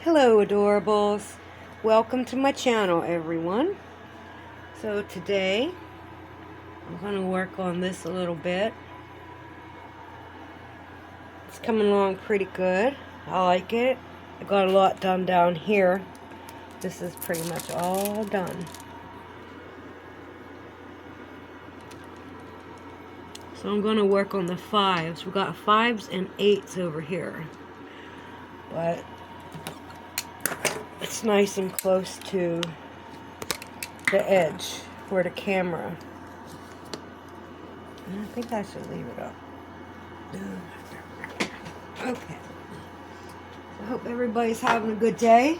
Hello adorables, welcome to my channel everyone. So today I'm going to work on this a little bit. It's coming along pretty good. I like it. I got a lot done down here. This is pretty much all done. So I'm going to work on the 5s. We've got 5s and 8s over here. But it's nice and close to the edge for the camera. And I think I should leave it up. Okay. I hope everybody's having a good day.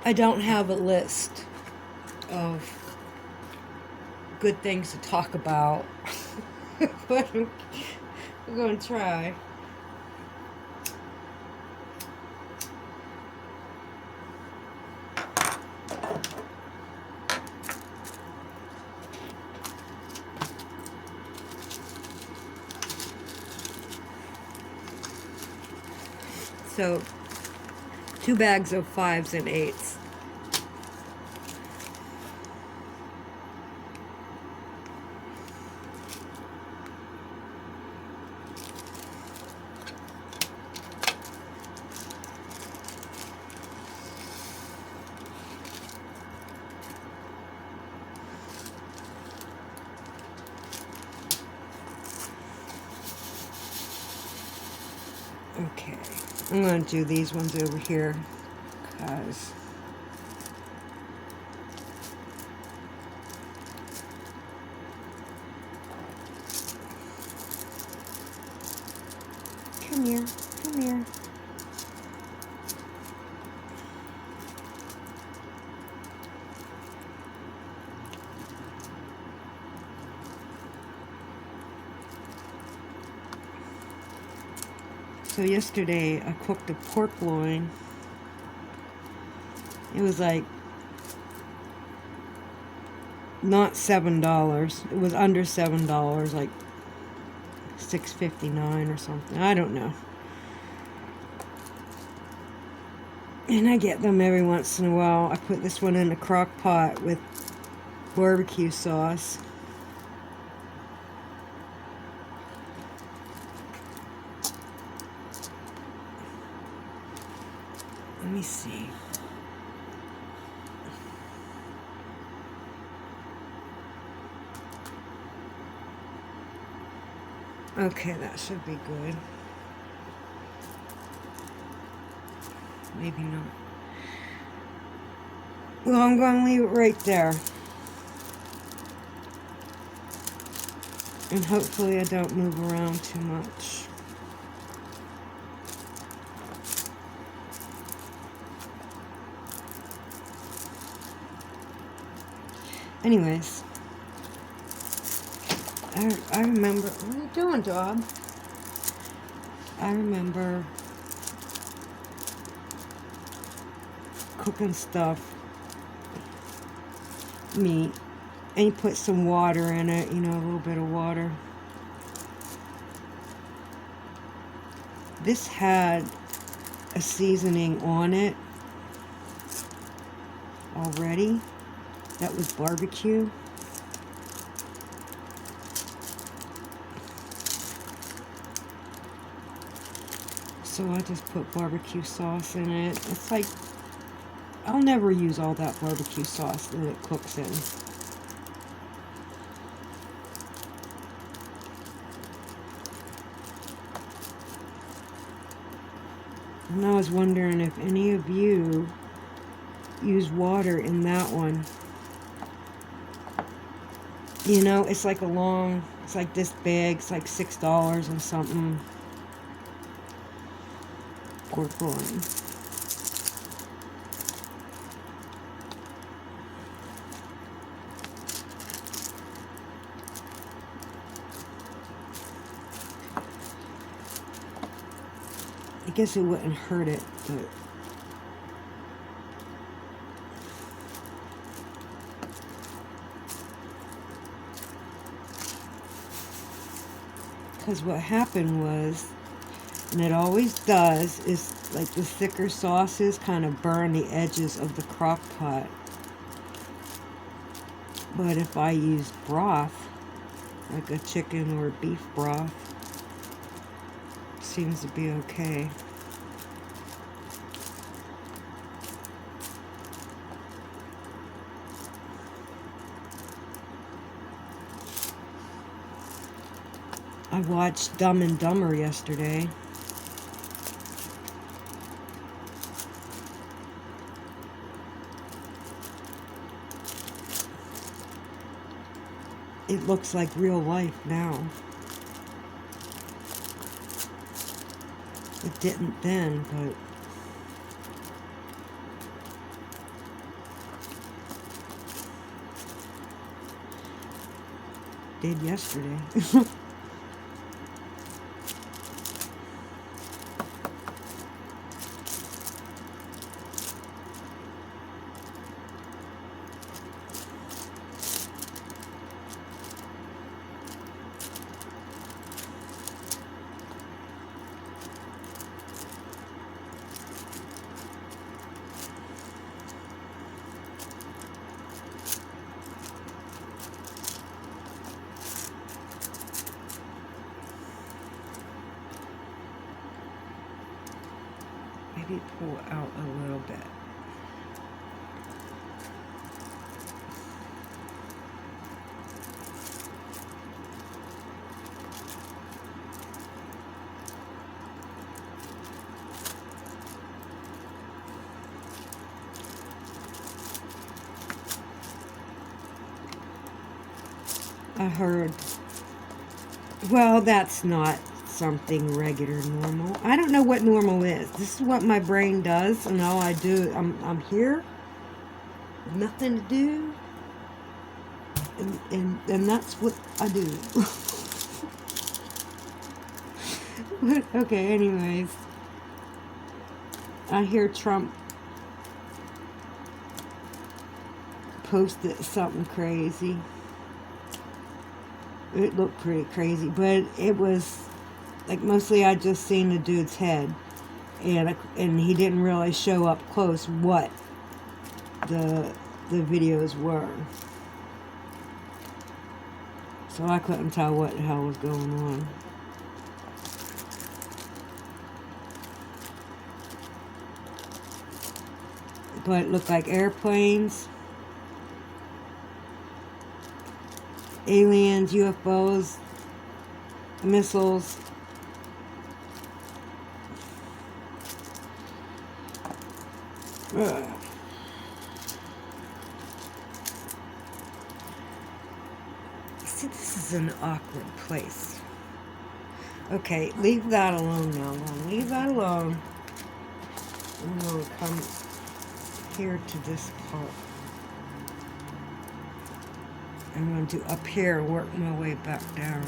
I don't have a list of good things to talk about, but I'm going to try. So, 2 bags of 5s and 8s. Okay, I'm going to do these ones over here because come here. So yesterday I cooked a pork loin. It was like not $7. It was under $7, like $6.59 or something. I don't know. And I get them every once in a while. I put this one in a crock pot with barbecue sauce. Let me see. Okay, that should be good. Maybe not. Well, I'm going to leave it right there. And hopefully I don't move around too much. Anyways, I remember, what are you doing, dog? I remember cooking stuff, meat, and you put some water in it, you know, a little bit of water. This had a seasoning on it already. That was barbecue. So I just put barbecue sauce in it. It's like, I'll never use all that barbecue sauce that it cooks in. And I was wondering if any of you use water in that one. You know, it's like it's like this big, it's like $6 and something. Pork loin. I guess it wouldn't hurt it, but Because what happened was, and it always does, is like the thicker sauces kind of burn the edges of the crock pot. But if I use broth, like a chicken or beef broth, it seems to be okay. I watched Dumb and Dumber yesterday. It looks like real life now. It didn't then, but did yesterday. Maybe pull out a little bit. I heard, well, that's not something regular normal. I don't know what normal is. This is what my brain does, and all I do, I'm here, nothing to do, and that's what I do. But, okay, anyways, I hear Trump posted something crazy. It looked pretty crazy, but it was like mostly I just seen the dude's head, and he didn't really show up close what the videos were, so I couldn't tell what the hell was going on. But it looked like airplanes, aliens, UFOs, missiles. Ugh. See, this is an awkward place. Okay, leave that alone now. Leave that alone. I'm going to come here to this part. I'm going to do up here and work my way back down.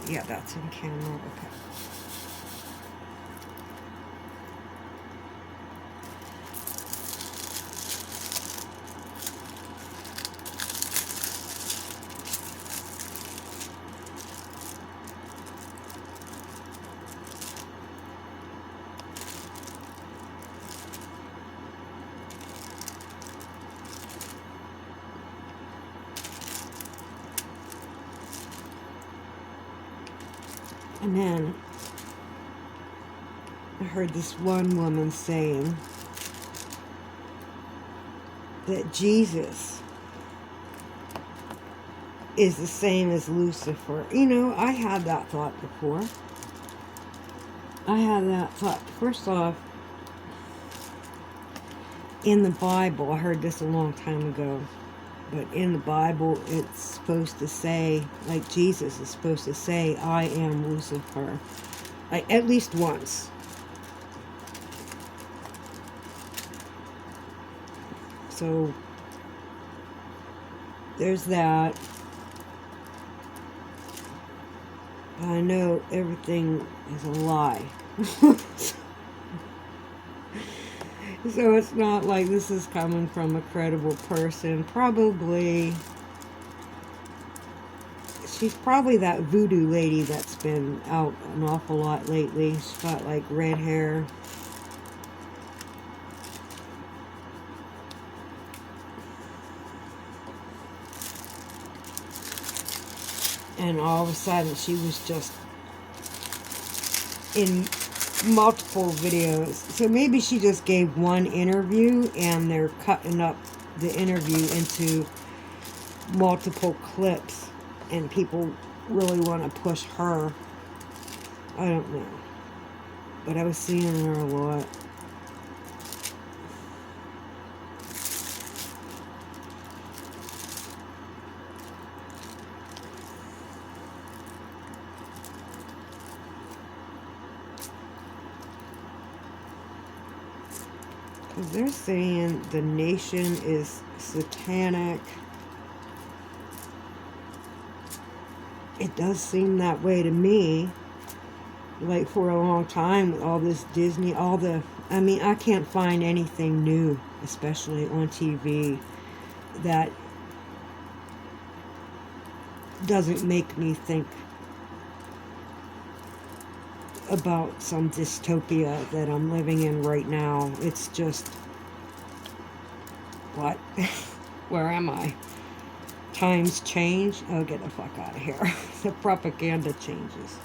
Yeah, that's in camera. Okay. And then I heard this one woman saying that Jesus is the same as Lucifer. You know, I had that thought before. First off, in the Bible, I heard this a long time ago, but in the Bible, it's supposed to say, like Jesus is supposed to say, I am Lucifer. Like, at least once. So, there's that. But I know everything is a lie. So it's not like this is coming from a credible person. Probably She's probably that voodoo lady that's been out an awful lot lately. She's got like red hair. And all of a sudden she was just in multiple videos. So maybe she just gave one interview and they're cutting up the interview into multiple clips and people really want to push her. I don't know. But I was seeing her a lot. Because they're saying the nation is satanic. It does seem that way to me. Like for a long time with all this Disney, I mean, I can't find anything new, especially on TV, that doesn't make me think about some dystopia that I'm living in right now. It's just, what? Where am I? Times change? Oh, get the fuck out of here. The propaganda changes.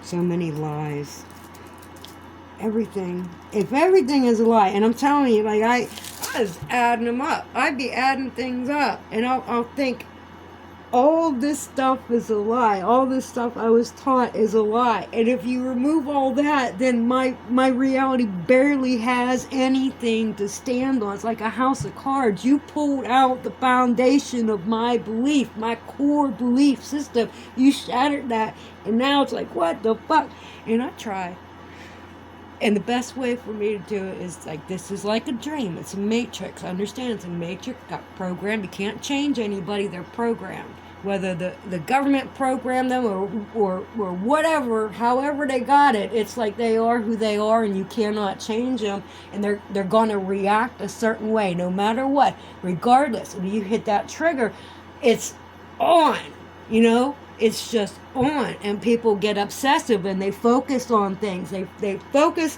So many lies. Everything. If everything is a lie, and I'm telling you, like, I was adding them up. I'd be adding things up, and I'll think, all this stuff is a lie. All this stuff I was taught is a lie. And if you remove all that, then my reality barely has anything to stand on. It's like a house of cards. You pulled out the foundation of my belief, my core belief system. You shattered that, and now it's like, what the fuck? And I try. And the best way for me to do it is like, this is like a dream. It's a matrix. I understand it's a matrix. Got programmed. You can't change anybody. They're programmed. Whether the government programmed them or whatever, however they got it, it's like they are who they are, and you cannot change them. And they're going to react a certain way no matter what, regardless. And you hit that trigger, it's on, you know? It's just on, and people get obsessive and they focus on things. They focus,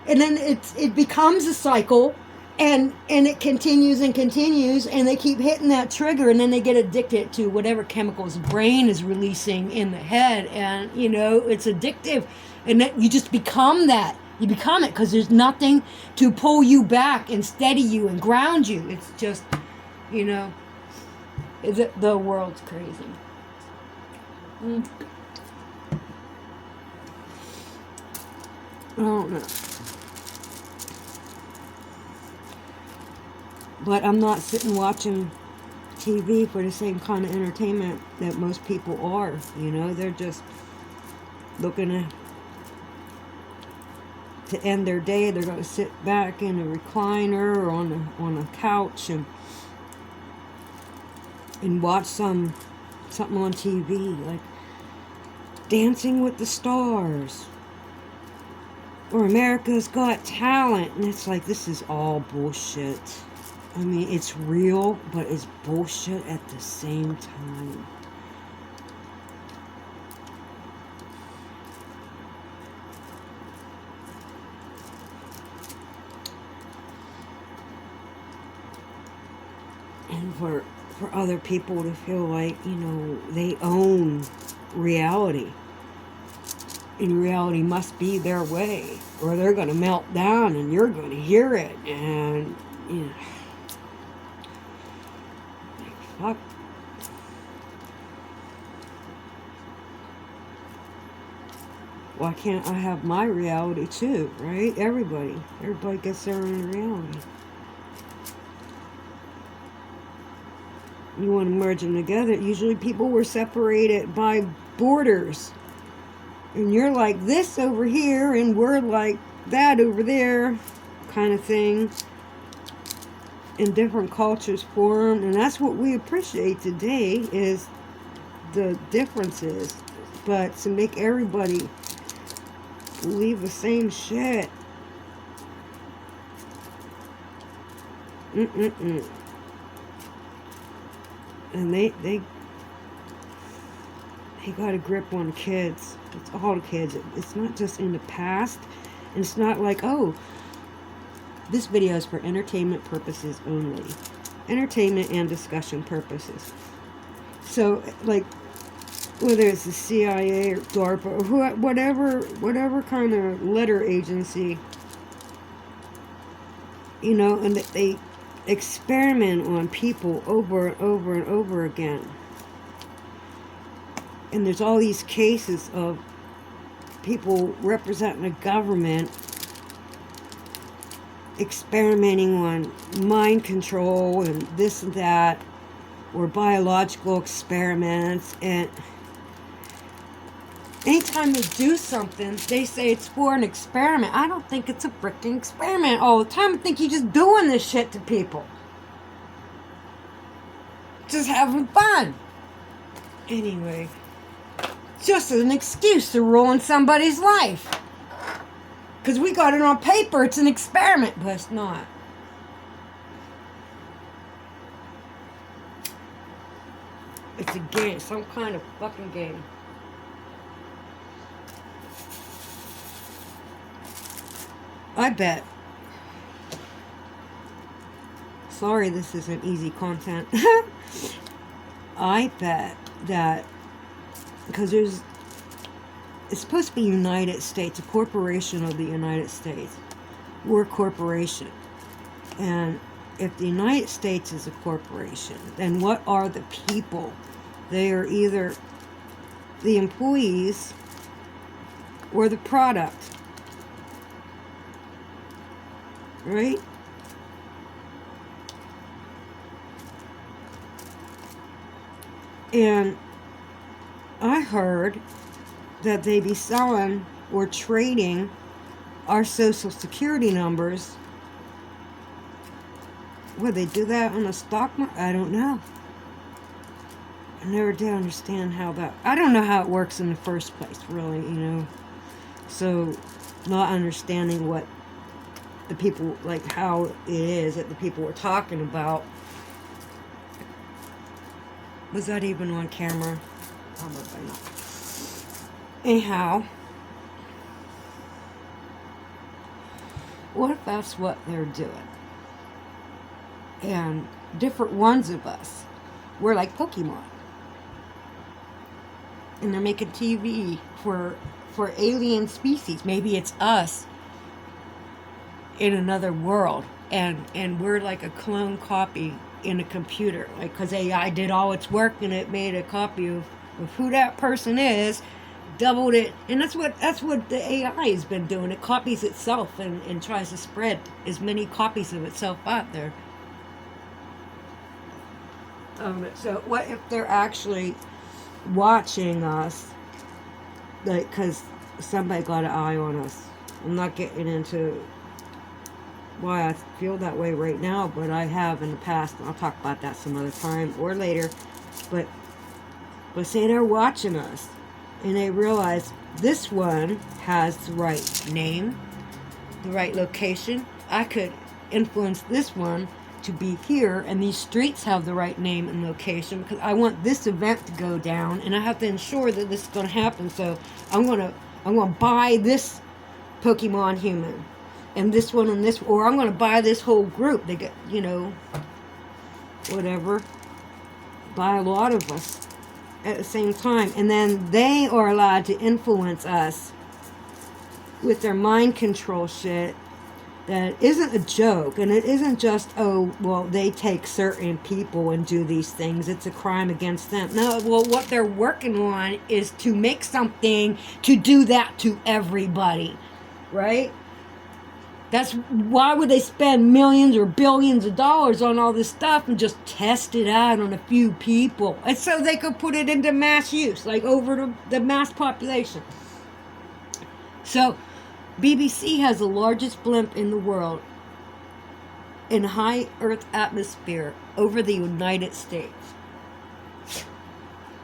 and then it becomes a cycle, and it continues and continues, and they keep hitting that trigger, and then they get addicted to whatever chemicals the brain is releasing in the head, and you know, it's addictive, and that you just become that. You become it because there's nothing to pull you back and steady you and ground you. It's just, you know, the world's crazy. I don't know. But I'm not sitting watching TV for the same kind of entertainment that most people are. You know, they're just looking to end their day. They're going to sit back in a recliner or on a couch and watch something on TV, like Dancing with the Stars or America's Got Talent, and it's like, this is all bullshit. I mean, it's real, but it's bullshit at the same time. And for other people to feel like, you know, they own reality. And reality must be their way, or they're going to melt down and you're going to hear it. And, you know, like, fuck. Why can't I have my reality too, right? Everybody gets their own reality. You want to merge them together. Usually people were separated by borders. And you're like this over here, and we're like that over there, kind of thing. And different cultures formed. And that's what we appreciate today, is the differences. But to make everybody believe the same shit, Mm-mm-mm. And they got a grip on kids. It's all the kids. It's not just in the past. And it's not like, oh, this video is for entertainment purposes only. Entertainment and discussion purposes. So, like, whether it's the CIA or DARPA or whatever kind of letter agency, you know, and they experiment on people over and over and over again. And there's all these cases of people representing the government experimenting on mind control and this and that, or biological experiments. And anytime they do something, they say it's for an experiment. I don't think it's a freaking experiment all the time. I think you're just doing this shit to people. Just having fun. Anyway, just an excuse to ruin somebody's life. Because we got it on paper, it's an experiment, but it's not. It's a game, some kind of fucking game. I bet. Sorry, this isn't easy content. I bet that, because it's supposed to be United States, a corporation of the United States. We're a corporation. And if the United States is a corporation, then what are the people? They are either the employees or the product. Right? And I heard that they be selling or trading our social security numbers. Would they do that on the stock market? I don't know. I never did understand how that... I don't know how it works in the first place, really, you know. So, not understanding what the people, like how it is that the people were talking about. Was that even on camera? Probably not. Anyhow, what if that's what they're doing? And different ones of us, we're like Pokemon. And they're making TV for alien species. Maybe it's us in another world. And we're like a clone copy in a computer. Like, because AI did all its work and it made a copy of who that person is, doubled it. And that's what the AI has been doing. It copies itself and tries to spread as many copies of itself out there. So what if they're actually watching us, like, because somebody got an eye on us? I'm not getting into why I feel that way right now, but I have in the past, and I'll talk about that some other time or later. But say they're watching us and they realize this one has the right name, the right location. I could influence this one to be here, and these streets have the right name and location because I want this event to go down, and I have to ensure that this is going to happen. So I'm gonna buy this Pokemon human, and this one and this, or I'm gonna buy this whole group. They get, you know, whatever. Buy a lot of us at the same time, and then they are allowed to influence us with their mind control shit. That isn't a joke, and it isn't just, oh, well, they take certain people and do these things. It's a crime against them. No, well, what they're working on is to make something to do that to everybody, right? That's why would they spend millions or billions of dollars on all this stuff and just test it out on a few people? And so they could put it into mass use, like over the mass population. So BBC has the largest blimp in the world in high Earth atmosphere over the United States.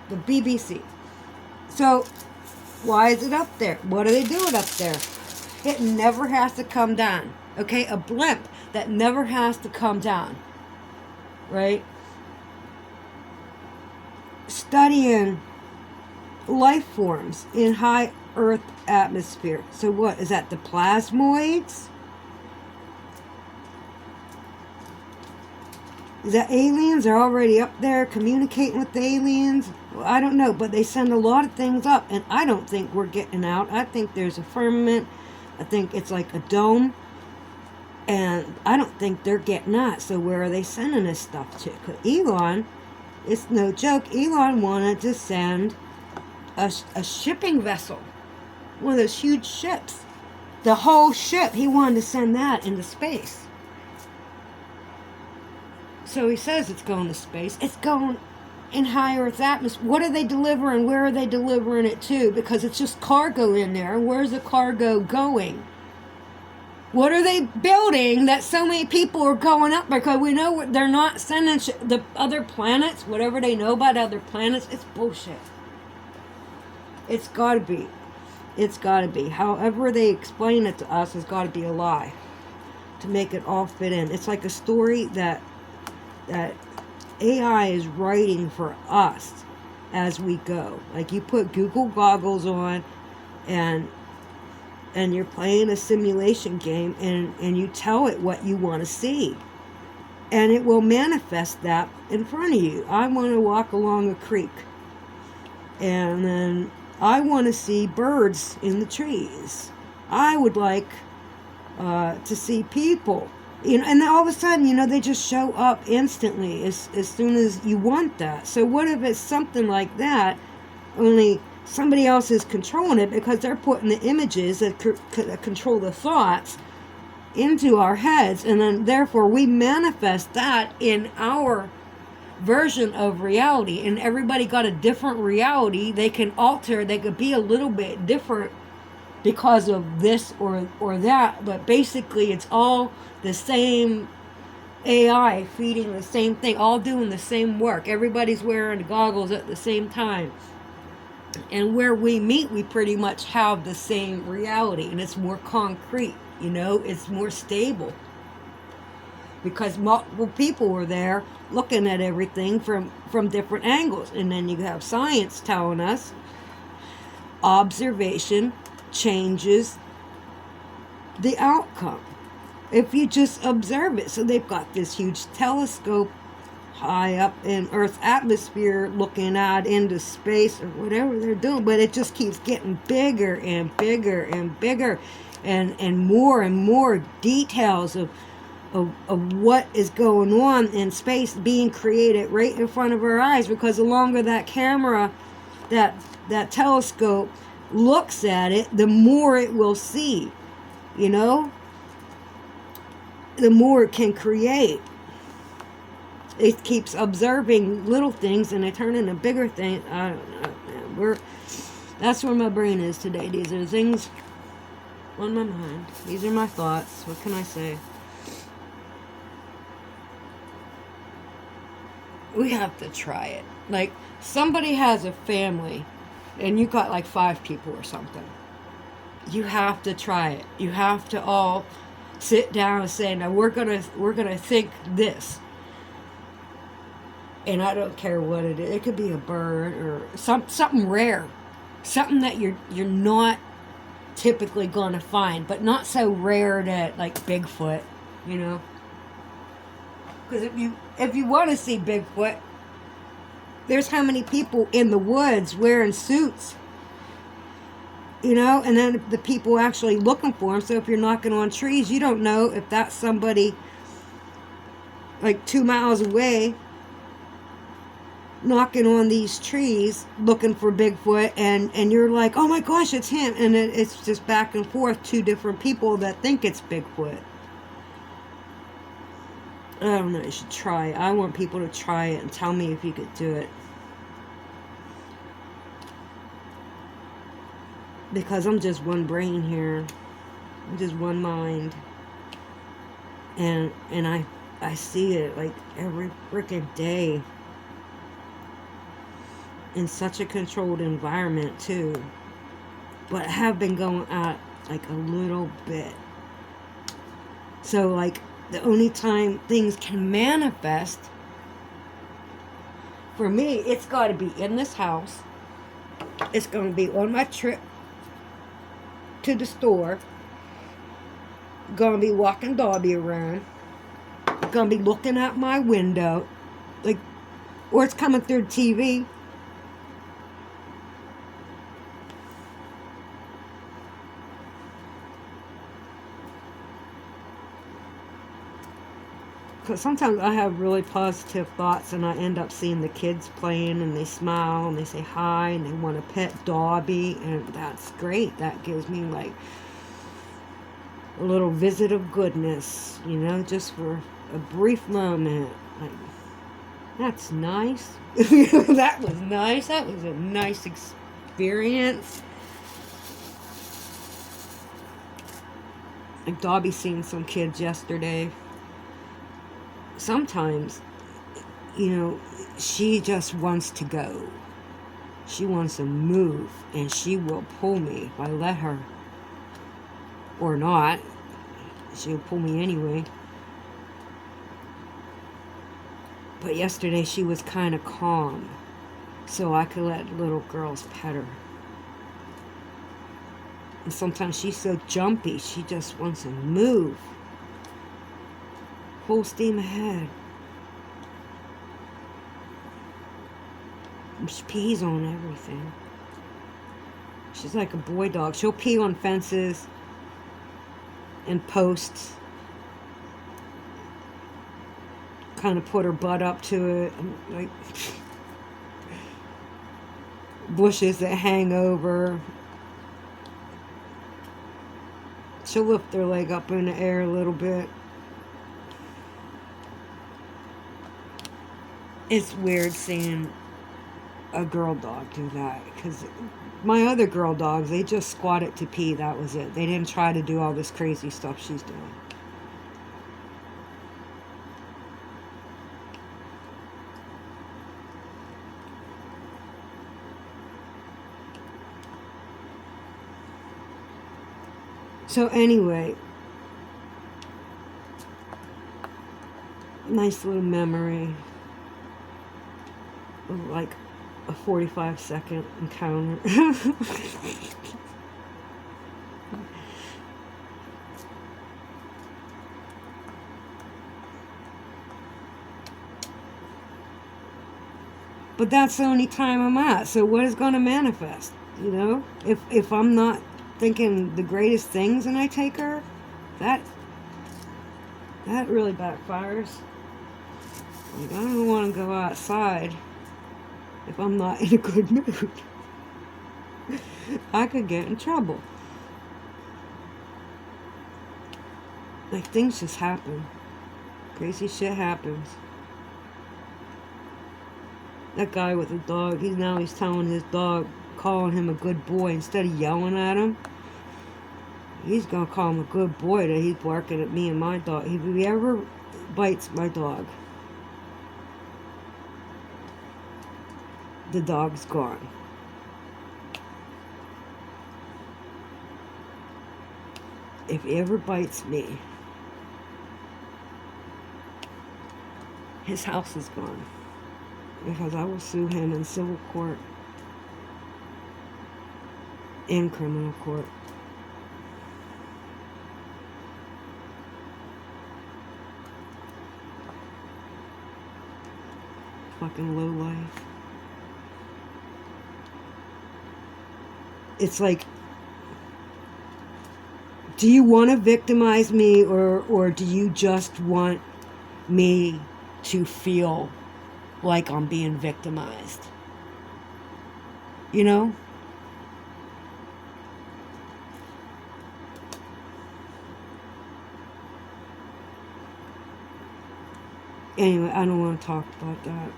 The BBC. So, why is it up there? What are they doing up there? It never has to come down. Okay, a blimp that never has to come down, right? Studying life forms in high Earth atmosphere. So what is that? The plasmoids? Is that aliens are already up there communicating with the aliens? Well, I don't know, but they send a lot of things up, and I don't think we're getting out. I think there's a firmament. I think it's like a dome, and I don't think they're getting out. So where are they sending this stuff to? 'Cause Elon, it's no joke, Elon wanted to send a shipping vessel, one of those huge ships. The whole ship, he wanted to send that into space. So he says it's going to space. It's going in high Earth atmosphere. What are they delivering? Where are they delivering it to? Because it's just cargo in there. Where's the cargo going? What are they building that so many people are going up? Because we know they're not sending the other planets, whatever they know about other planets. It's bullshit. It's got to be. It's got to be. However they explain it to us has got to be a lie to make it all fit in. It's like a story that AI is writing for us as we go. Like you put Google goggles on and you're playing a simulation game and you tell it what you want to see. And it will manifest that in front of you. I want to walk along a creek. And then I want to see birds in the trees. I would like to see people. You know, and then all of a sudden, you know, they just show up instantly as soon as you want that. So what if it's something like that, only somebody else is controlling it because they're putting the images that control the thoughts into our heads, and then therefore we manifest that in our version of reality, and everybody got a different reality. They can alter, they could be a little bit different because of this or that, but basically it's all the same AI feeding the same thing, all doing the same work. Everybody's wearing goggles at the same time. And where we meet, we pretty much have the same reality, and it's more concrete, you know, it's more stable. Because multiple people were there looking at everything from different angles. And then you have science telling us observation changes the outcome if you just observe it. So they've got this huge telescope high up in Earth's atmosphere looking out into space or whatever they're doing, but it just keeps getting bigger and bigger and bigger, and more details of what is going on in space being created right in front of our eyes. Because the longer that camera, that telescope looks at it, the more it will see, you know, the more it can create. It keeps observing little things and they turn into bigger things. I don't know, man. That's where my brain is today. These are the things on my mind. These are my thoughts. What can I say? We have to try it. Like, somebody has a family and you got like 5 people or something. You have to try it. You have to all sit down and say, now we're gonna think this. And I don't care what it is. It could be a bird or something rare, something that you're not typically gonna find, but not so rare that like Bigfoot, you know. Because if you want to see Bigfoot, there's how many people in the woods wearing suits, you know, and then the people actually looking for him. So if you're knocking on trees, you don't know if that's somebody like 2 miles away knocking on these trees looking for Bigfoot, and you're like, oh my gosh, it's him, and it's just back and forth, 2 different people that think it's Bigfoot. I don't know, you should try it. I want people to try it and tell me if you could do it. Because I'm just one brain here. I'm just one mind. And I see it like every freaking day. In such a controlled environment too. But I have been going out like a little bit. So, like, the only time things can manifest, for me, it's got to be in this house. It's going to be on my trip to the store. Going to be walking Dobby around. Going to be looking out my window. Like, or it's coming through the TV. Because sometimes I have really positive thoughts and I end up seeing the kids playing and they smile and they say hi and they want to pet Dobby, and that's great. That gives me like a little visit of goodness, you know, just for a brief moment. Like, that's nice. That was nice. That was a nice experience. Like Dobby seen some kids yesterday. Sometimes, you know, she just wants to go. She wants to move, and she will pull me if I let her. Or not. She'll pull me anyway. But yesterday she was kind of calm, so I could let little girls pet her. And sometimes she's so jumpy, she just wants to move. Full steam ahead. She pees on everything. She's like a boy dog. She'll pee on fences and posts. Kind of put her butt up to it. And like bushes that hang over. She'll lift her leg up in the air a little bit. It's weird seeing a girl dog do that, because my other girl dogs, they just squatted to pee. That was it. They didn't try to do all this crazy stuff she's doing. So anyway, nice little memory of like a 45-second encounter. But that's the only time I'm at. So what is going to manifest? You know, if I'm not thinking the greatest things and I take her, that really backfires. Like, I don't want to go outside if I'm not in a good mood. I could get in trouble. Like, things just happen. Crazy shit happens. That guy with the dog, he's telling his dog, calling him a good boy instead of yelling at him. He's gonna call him a good boy that he's barking at me and my dog. If he ever bites my dog, the dog's gone. If he ever bites me, his house is gone. Because I will sue him in civil court and criminal court. Fucking lowlife. It's like, do you want to victimize me, or do you just want me to feel like I'm being victimized? You know? Anyway, I don't want to talk about that.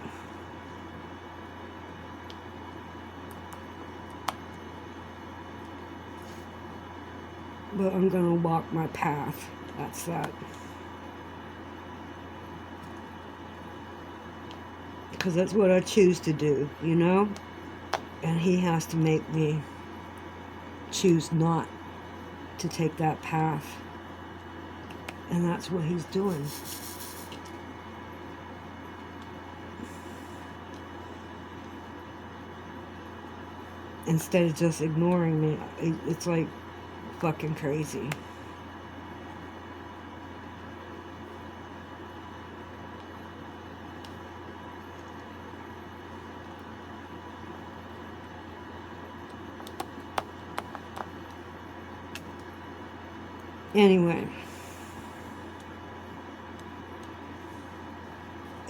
But I'm gonna walk my path. That's that. Because that's what I choose to do, you know? And he has to make me choose not to take that path. And that's what he's doing. Instead of just ignoring me, it's like fucking crazy. Anyway,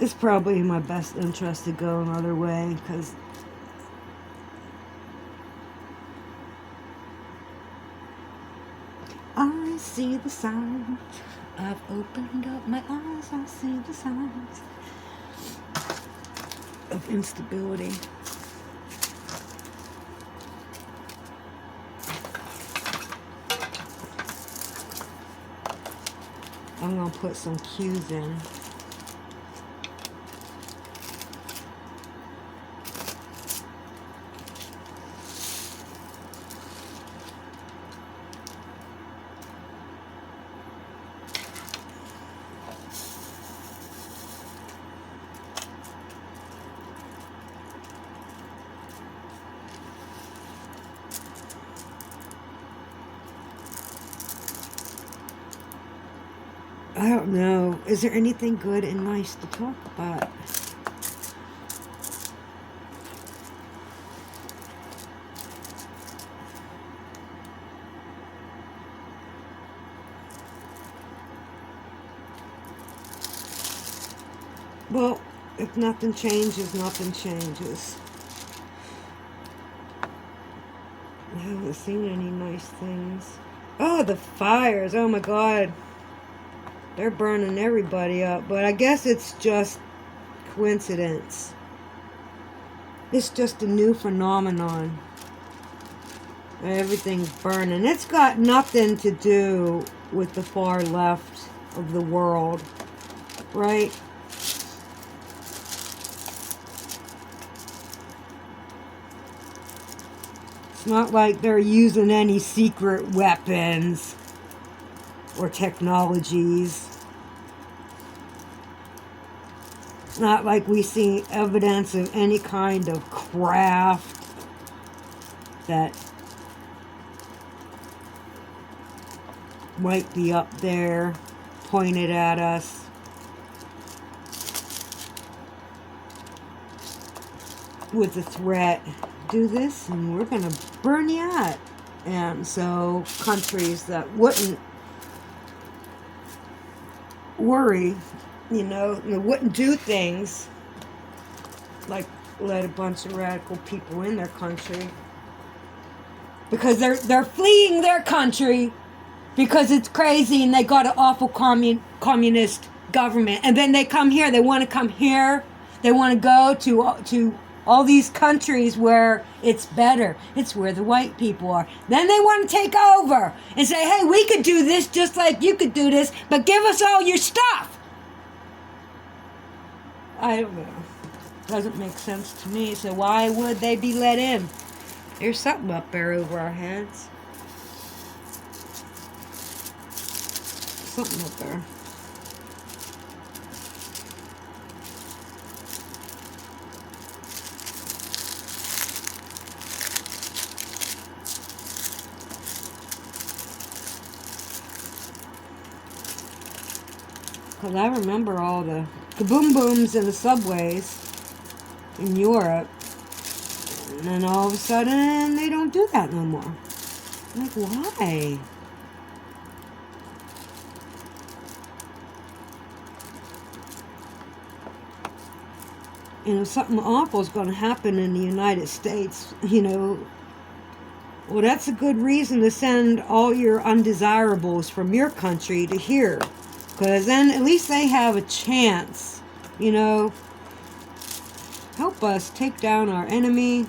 it's probably in my best interest to go another way, because I see the signs. I've opened up my eyes. I see the signs of instability. I'm going to put some cues in. I don't know. Is there anything good and nice to talk about? Well, if nothing changes, nothing changes. I haven't seen any nice things. Oh, the fires. Oh my God. They're burning everybody up. But I guess it's just coincidence. It's just a new phenomenon. Everything's burning. It's got nothing to do with the far left of the world. Right? It's not like they're using any secret weapons or technologies. It's not like we see evidence of any kind of craft that might be up there pointed at us. With the threat, do this and we're going to burn you out. And so countries that wouldn't worry, you know, they wouldn't do things like let a bunch of radical people in their country because they're fleeing their country because it's crazy and they got an awful communist government, and then they come here. They want to come here. They want to go to all these countries where it's better. It's where the white people are. Then they want to take over and say, hey, we could do this just like you could do this, but give us all your stuff. I don't know. Doesn't make sense to me. So why would they be let in? There's something up there over our heads. Something up there. Because I remember all the kaboom booms in the subways in Europe. And then all of a sudden, they don't do that no more. I'm like, why? You know, something awful is going to happen in the United States, you know. Well, that's a good reason to send all your undesirables from your country to here. Because then at least they have a chance, you know. Help us take down our enemy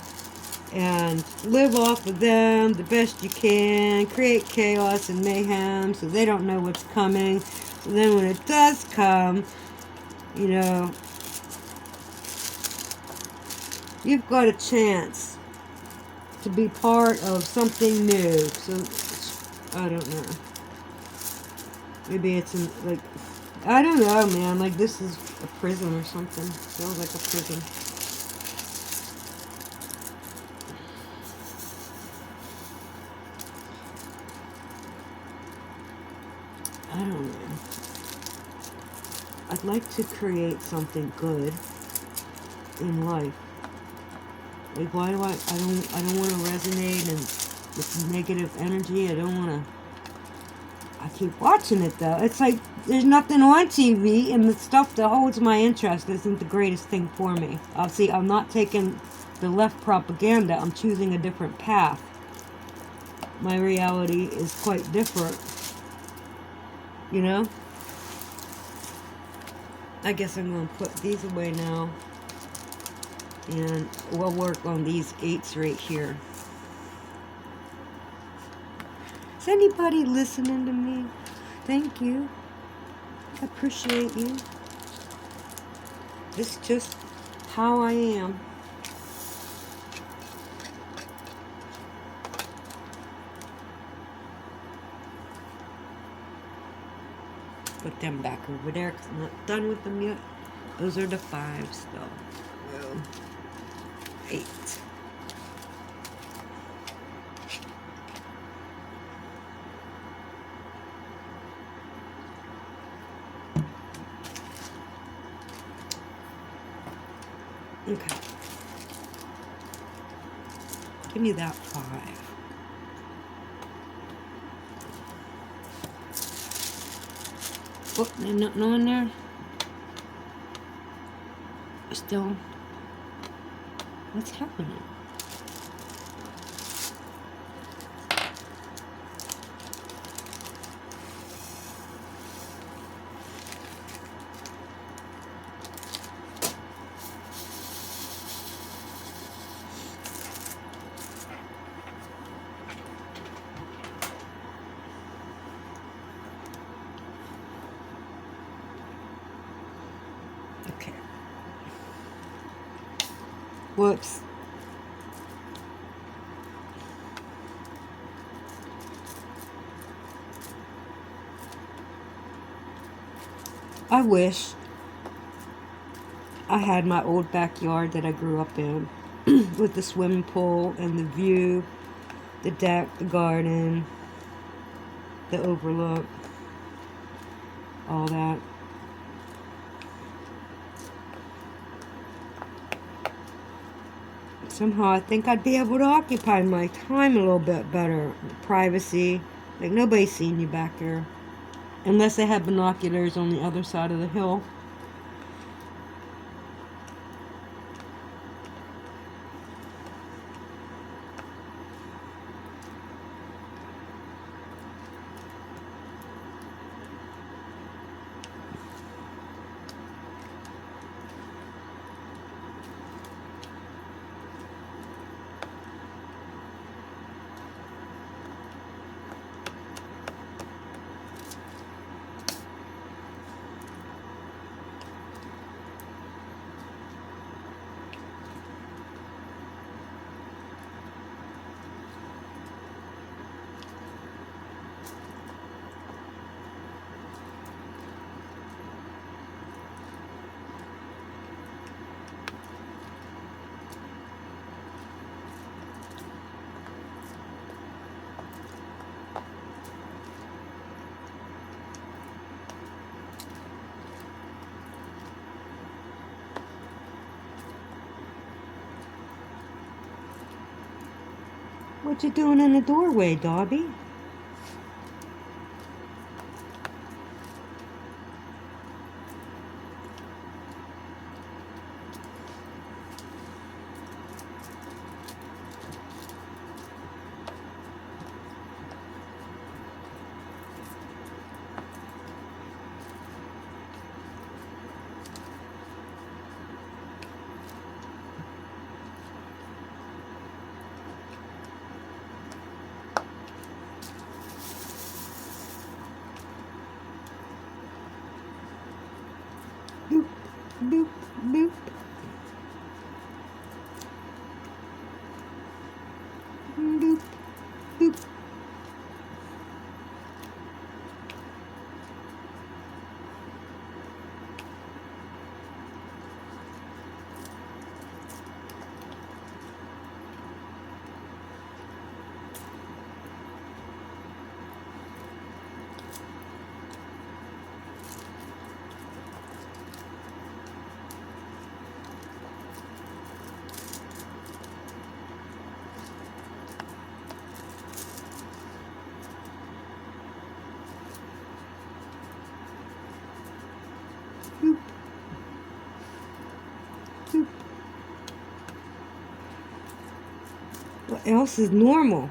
and live off of them the best you can. Create chaos and mayhem so they don't know what's coming. So then when it does come, you know, you've got a chance to be part of something new. So, I don't know. Maybe it's in, like, I don't know, man. Like, this is a prison or something. Feels like a prison. I don't know. I'd like to create something good in life. Like, why do I don't want to resonate and with negative energy. I don't want to. I keep watching it though. It's like there's nothing on TV, and the stuff that holds my interest isn't the greatest thing for me. See, I'm not taking the left propaganda. I'm choosing a different path. My reality is quite different. You know? I guess I'm going to put these away now. And we'll work on these 8s right here. Is anybody listening to me? Thank you. I appreciate you. This is just how I am. Put them back over there because I'm not done with them yet. Those are the 5s though. Well, 8. Okay. Give me that 5. Oh, there's nothing on there. Still. What's happening? Okay. Whoops. I wish I had my old backyard that I grew up in with the swimming pool and the view, the deck, the garden, the overlook, all that. Somehow I think I'd be able to occupy my time a little bit better. Privacy. Like nobody's seen you back there. Unless they have binoculars on the other side of the hill. What you doing in the doorway, Dobby? Boop, boop, boop. Boop, boop. What else is normal?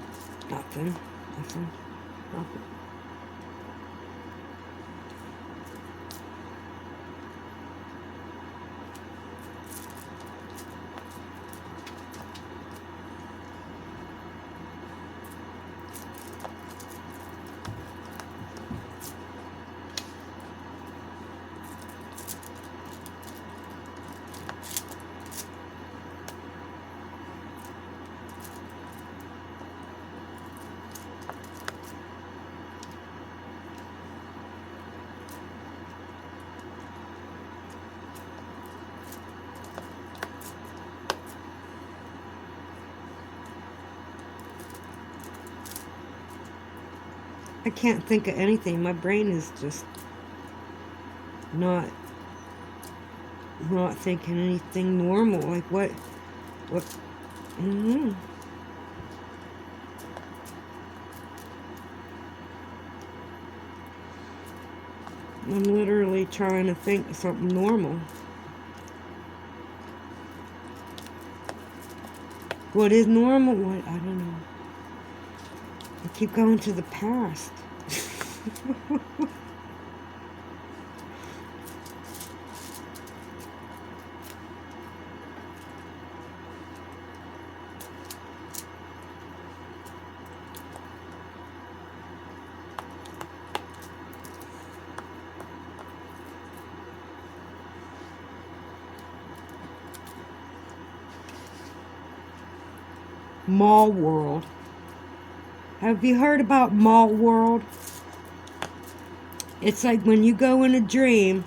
Nothing. Nothing. Nothing. I can't think of anything. My brain is just not thinking anything normal. Like what mm-hmm. I'm literally trying to think of something normal. What is normal? What? I don't know. I keep going to the past. Mall World. Have you heard about Mall World? It's like when you go in a dream,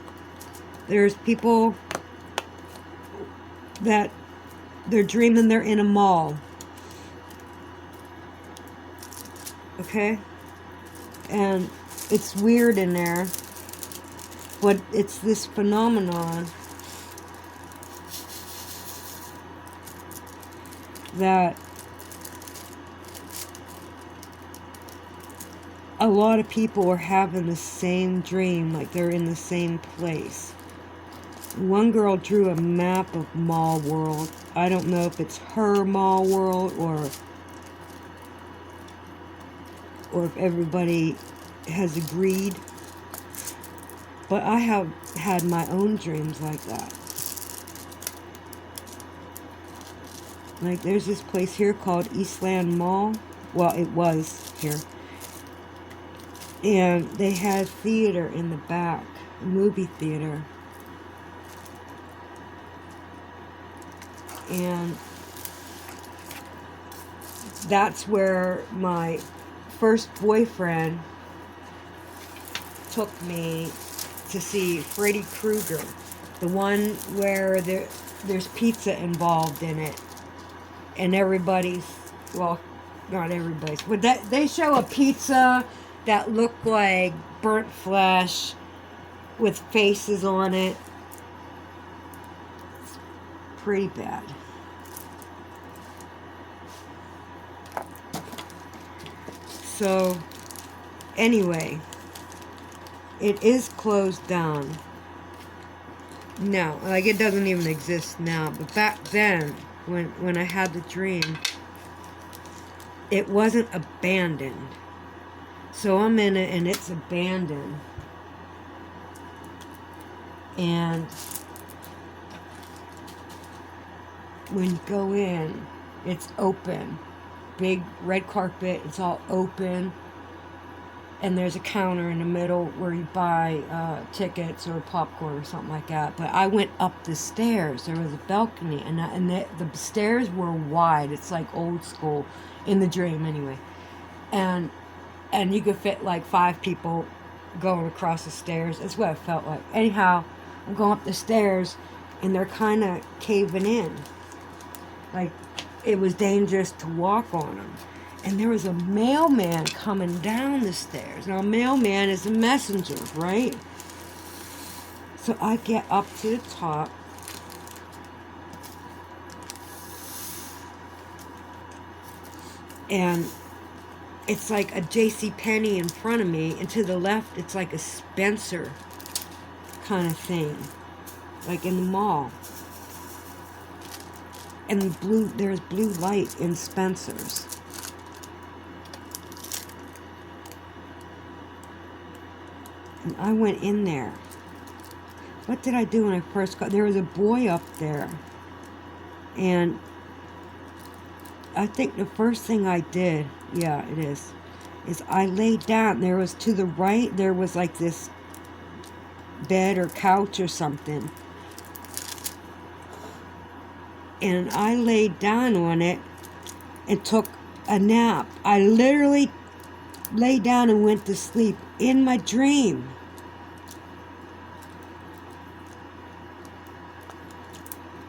there's people that they're dreaming they're in a mall. Okay? And it's weird in there, but it's this phenomenon that a lot of people are having the same dream, like they're in the same place. One girl drew a map of Mall World. I don't know if it's her Mall World or if everybody has agreed. But I have had my own dreams like that. Like there's this place here called Eastland Mall. Well, it was here. And they had theater in the back, a movie theater. And that's where my first boyfriend took me to see Freddy Krueger. The one where there's pizza involved in it. And everybody's, well, not everybody's, but they show a pizza that look like burnt flesh with faces on it. It's pretty bad. So, anyway, it is closed down now. Like, it doesn't even exist now. But back then, when I had the dream, it wasn't abandoned. So I'm in it and it's abandoned. And when you go in, it's open. Big red carpet, it's all open. And there's a counter in the middle where you buy tickets or popcorn or something like that. But I went up the stairs. There was a balcony, and the stairs were wide. It's like old school, in the dream anyway. And you could fit like 5 people going across the stairs. That's what it felt like. Anyhow, I'm going up the stairs, and they're kind of caving in. Like, it was dangerous to walk on them. And there was a mailman coming down the stairs. Now, a mailman is a messenger, right? So I get up to the top. And it's like a JCPenney in front of me. And to the left, it's like a Spencer kind of thing. Like in the mall. And there's blue light in Spencer's. And I went in there. What did I do when I first got there? Was a boy up there. And I think the first thing I did, yeah, it is I laid down. There was to the right, there was like this bed or couch or something. And I laid down on it and took a nap. I literally laid down and went to sleep in my dream.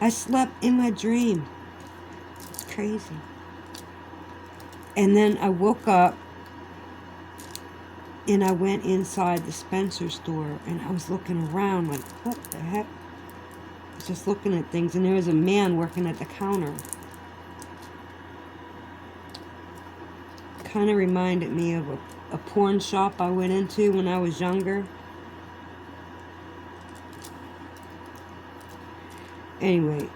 I slept in my dream. It's crazy. And then I woke up and I went inside the Spencer store and I was looking around like, what the heck? I was just looking at things and there was a man working at the counter. Kind of reminded me of a porn shop I went into when I was younger. Anyway.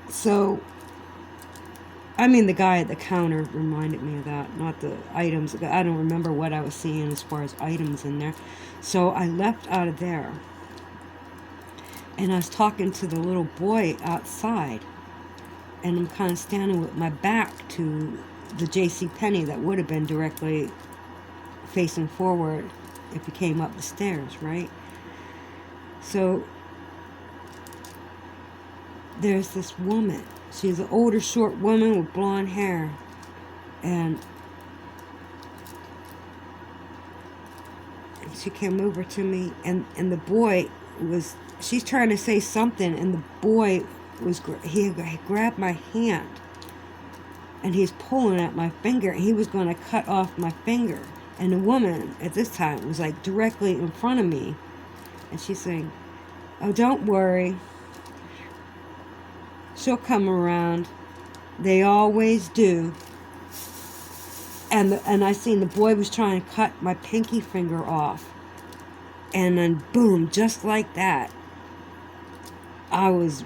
So, I mean, the guy at the counter reminded me of that, not the items. I don't remember what I was seeing as far as items in there. So I left out of there. And I was talking to the little boy outside. And I'm kind of standing with my back to the JCPenney that would have been directly facing forward if he came up the stairs, right? So there's this woman. She's an older, short woman with blonde hair. And she came over to me, and the boy was, she's trying to say something, and the boy was, he grabbed my hand, and he's pulling at my finger, and he was going to cut off my finger. And the woman, at this time, was like directly in front of me, and she's saying, oh, don't worry. She'll come around. They always do. And I seen the boy was trying to cut my pinky finger off. And then boom, just like that, I was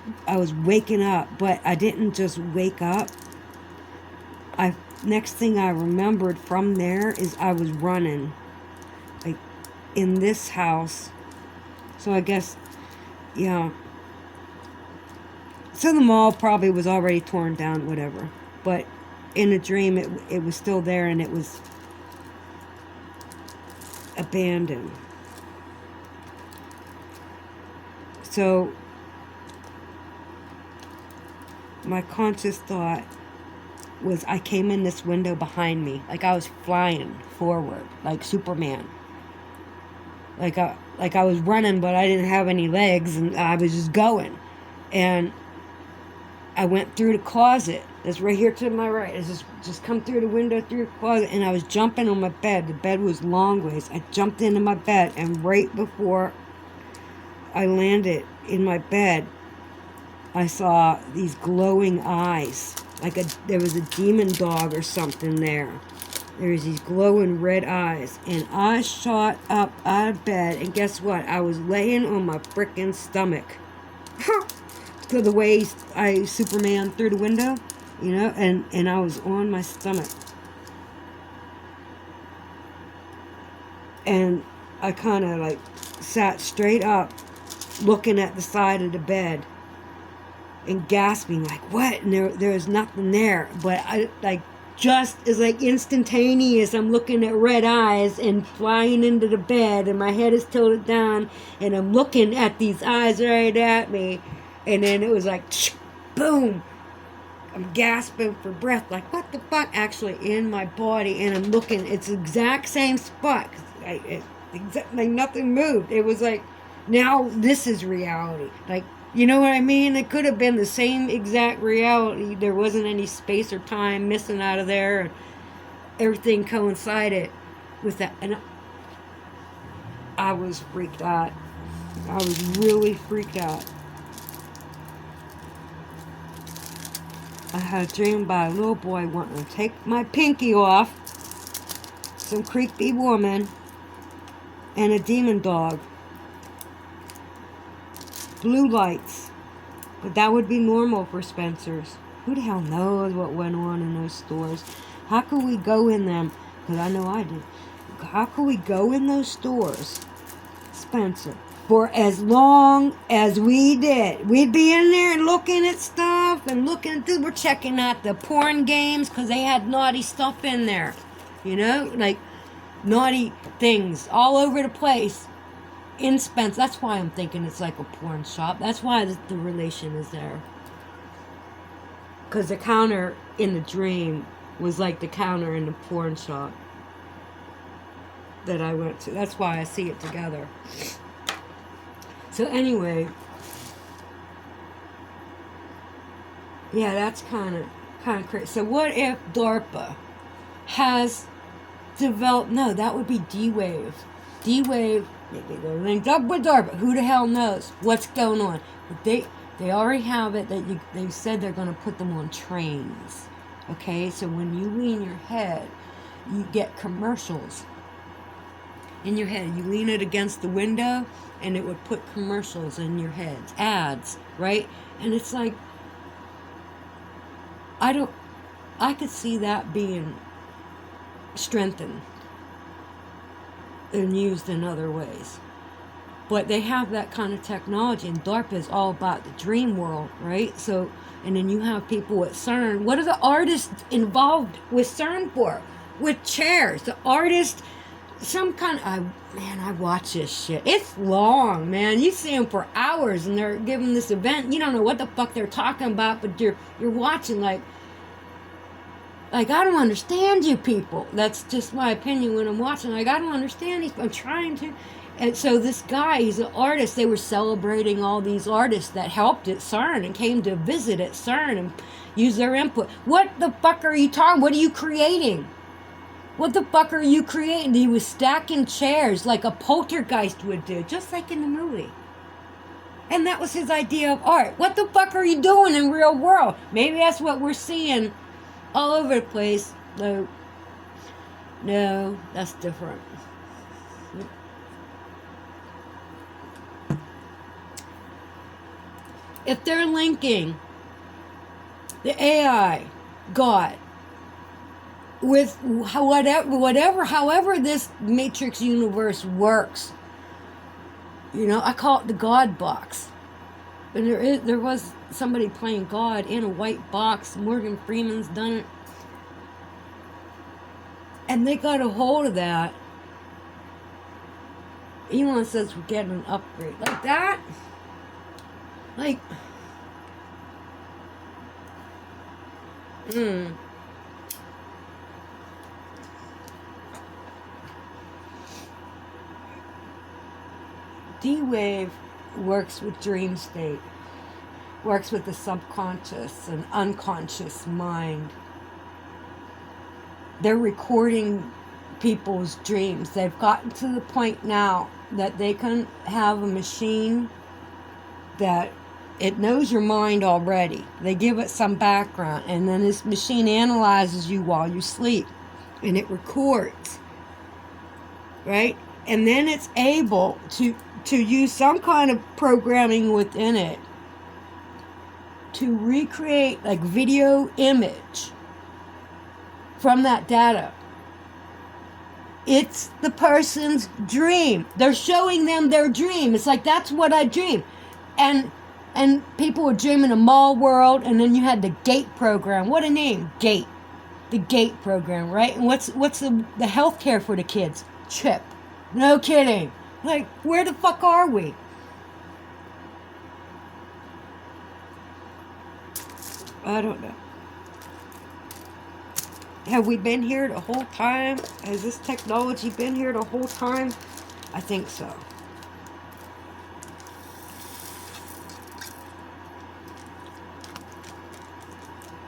waking up, but I didn't just wake up. Next thing I remembered from there is I was running, like in this house. So I guess, yeah. So the mall probably was already torn down, whatever. But in a dream, it was still there and it was abandoned. So my conscious thought was I came in this window behind me. Like I was flying forward, like Superman. Like I was running, but I didn't have any legs and I was just going. And I went through the closet. It's right here to my right. It's just come through the window, through the closet, and I was jumping on my bed. The bed was long ways. I jumped into my bed, and right before I landed in my bed, I saw these glowing eyes. There was a demon dog or something there. There was these glowing red eyes. And I shot up out of bed, and guess what? I was laying on my frickin' stomach. So the way I Superman through the window, you know, and I was on my stomach. And I kind of like sat straight up, looking at the side of the bed and gasping like, what? And there was nothing there. But I like just as like instantaneous, I'm looking at red eyes and flying into the bed and my head is tilted down and I'm looking at these eyes right at me. And then it was like, boom. I'm gasping for breath. Like, what the fuck? Actually, in my body. And I'm looking. It's the exact same spot. Like, nothing moved. It was like, now this is reality. Like, you know what I mean? It could have been the same exact reality. There wasn't any space or time missing out of there. And everything coincided with that. And I was freaked out. I was really freaked out. I had a dream about a little boy wanting to take my pinky off, some creepy woman, and a demon dog. blue lights. But that would be normal for Spencer's. Who the hell knows what went on in those stores? How could we go in them? Because I know I did. How could we go in those stores, Spencer, for as long as we did? We'd be in there and looking at stuff and looking through. We're checking out the porn games because they had naughty stuff in there. You know, like naughty things all over the place in Spencer. That's why I'm thinking it's like a porn shop. That's why the relation is there. Because the counter in the dream was like the counter in the porn shop that I went to. That's why I see it together. So anyway, yeah, that's kind of crazy. So what if DARPA has developed? No, that would be D-Wave. D-Wave, maybe they're linked up with DARPA. Who the hell knows what's going on? But they already have it that they said they're going to put them on trains. Okay, so when you lean your head, you get commercials in your head. You lean it against the window, and it would put commercials in your head, ads, right? And it's like, I could see that being strengthened and used in other ways. But they have that kind of technology, and DARPA is all about the dream world, right? So, and then you have people at CERN. What are the artists involved with CERN for? With chairs. The artist, some kind of, I watch this shit. It's long, man. You see them for hours, and they're giving this event. You don't know what the fuck they're talking about, but you're watching like I don't understand you people. That's just my opinion when I'm watching. Like, I don't understand these. I'm trying to. And so this guy, he's an artist. They were celebrating all these artists that helped at CERN and came to visit at CERN and use their input. What the fuck are you talking? What are you creating? What the fuck are you creating? He was stacking chairs like a poltergeist would do, just like in the movie. And that was his idea of art. What the fuck are you doing in real world? Maybe that's what we're seeing all over the place. No, that's different. If they're linking the AI, God, with however this matrix universe works, I call it the God box. And there was somebody playing God in a white box. Morgan Freeman's done it. And they got a hold of that. Elon says we're getting an upgrade. Like that? Like, D-Wave works with dream state, works with the subconscious and unconscious mind. They're recording people's dreams. They've gotten to the point now that they can have a machine that it knows your mind already. They give it some background, and then this machine analyzes you while you sleep, and it records, right? And then it's able to use some kind of programming within it to recreate like video image from that data. It's the person's dream. They're showing them their dream. It's like, that's what I dream. And people were dreaming a mall world, and then you had the GATE program. What a name, GATE. The GATE program, right? And what's the health care for the kids? CHIP. No kidding. Like, where the fuck are we? I don't know. Have we been here the whole time? Has this technology been here the whole time? I think so.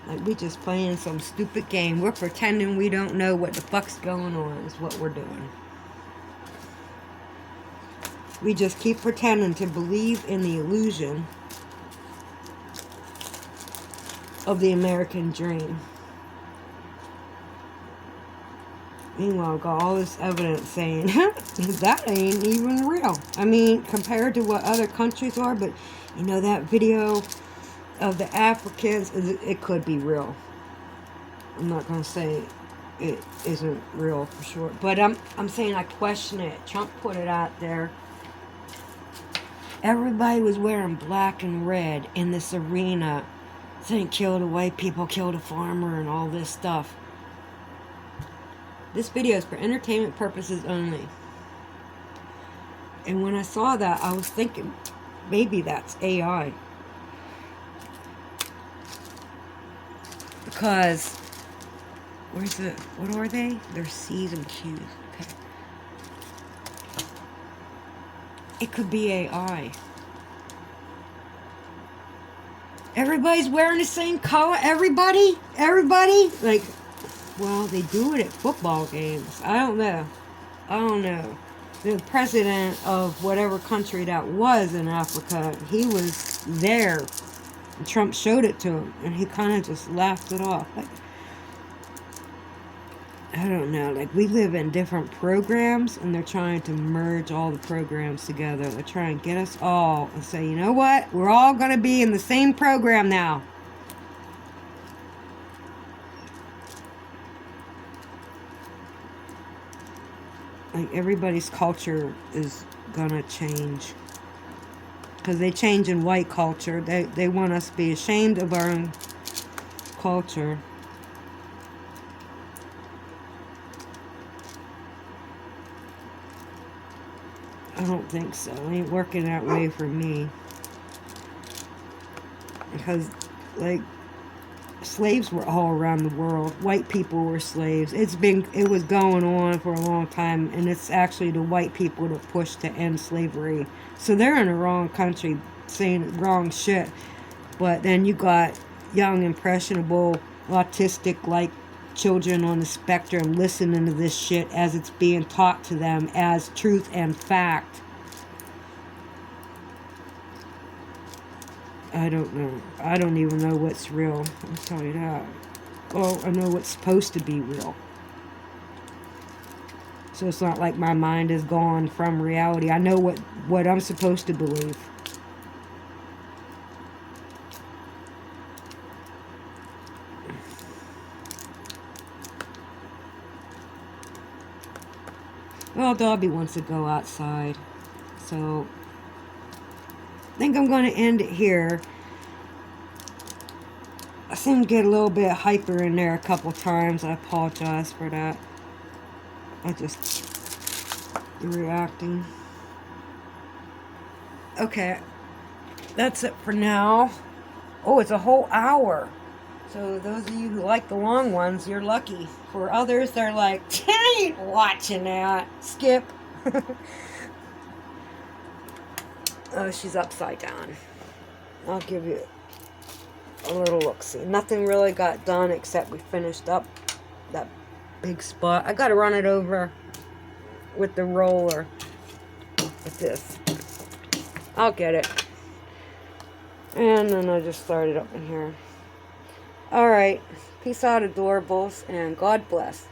Like, we just playing some stupid game. We're pretending we don't know what the fuck's going on is what we're doing. We just keep pretending to believe in the illusion of the American dream. Meanwhile, got all this evidence saying that ain't even real. I mean, compared to what other countries are, but you know that video of the Africans, it could be real. I'm not gonna say it isn't real for sure, but I'm saying I question it. Trump put it out there. Everybody was wearing black and red in this arena, saying kill the white people, kill the farmer, and all this stuff. This video is for entertainment purposes only. And when I saw that, I was thinking, maybe that's AI. Because, where's it? What are they? They're C's and Q's. Okay. It could be AI. Everybody's wearing the same color. Everybody? Like, well, they do it at football games. I don't know. The president of whatever country that was in Africa, he was there. Trump showed it to him, and he kind of just laughed it off. Like, I don't know. Like, we live in different programs, and they're trying to merge all the programs together. They're trying to get us all and say, you know what? We're all going to be in the same program now. Like, everybody's culture is gonna change. Because they change in white culture. They want us to be ashamed of our own culture. I don't think so. It ain't working that way for me. Because, like, slaves were all around the world. White people were slaves. It was going on for a long time, and it's actually the white people that pushed to end slavery. So they're in the wrong country saying wrong shit. But then you got young, impressionable, autistic, like children on the spectrum listening to this shit as it's being taught to them as truth and fact. I don't know. I don't even know what's real. I'll tell you that. Well, I know what's supposed to be real. So it's not like my mind is gone from reality. I know what I'm supposed to believe. Well, Dobby wants to go outside. So I think I'm going to end it here. I seem to get a little bit hyper in there a couple times. I apologize for that. I just reacting. Okay, that's it for now. Oh, it's a whole hour. So those of you who like the long ones, you're lucky. For others, they're like, I ain't watching that. Skip. Oh, she's upside down. I'll give you a little look-see. Nothing really got done except we finished up that big spot. I gotta run it over with the roller. With this. I'll get it. And then I just started up in here. Alright. Peace out, adorables, and God bless.